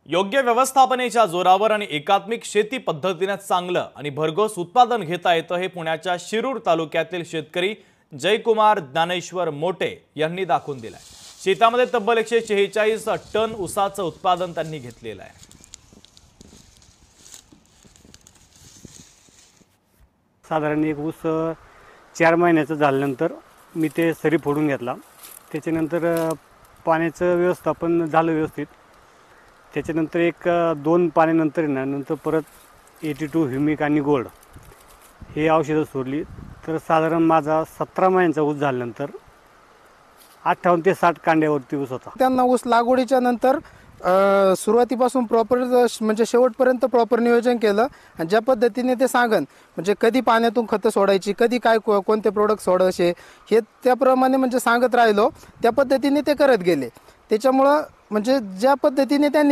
योग्य व्यवस्थापनेच्या जोरावर आणि एकात्मिक शेती पद्धतीने चांगलं आणि भरघोस उत्पादन घेता येतं हे पुण्याच्या शिरूर तालुक्यातील शेतकरी जयकुमार ज्ञानेश्वर मोटे यांनी दाखवून दिलंय। शेतामध्ये तब्बल 146 टन ऊसाचं उत्पादन त्यांनी घेतलेलं आहे। साधारण एक ऊस 4 महिन्याचं झाल्यानंतर मी ते सरी फोडून घेतला। त्याच्यानंतर पाण्याचं व्यवस्थापन झालं व्यवस्थित। त्याच्यानंतर एक 2 पाण्यानंतर नंतर परत 82 ह्युमिक आणि गोल्ड हे औषधं सोडली तर साधारण माझा 17 महिन्याचा ऊस झाल्यानंतर 58 ते 60 कांड्यावरती ऊस होता। त्यांना ऊस लागवडीच्या नंतर सुरुवातीपासून प्रॉपर म्हणजे शेवटपर्यंत प्रॉपर नियोजन केलं आणि ज्या पद्धतीने ते सांगन म्हणजे कधी पाण्यातून खतं सोडायची, कधी काय कोणते प्रोडक्ट सोडायचे हे त्याप्रमाणे म्हणजे सांगत राहिलो, त्या पद्धतीने ते करत गेले। त्याच्यामुळं म्हणजे ज्या पद्धतीने त्यांनी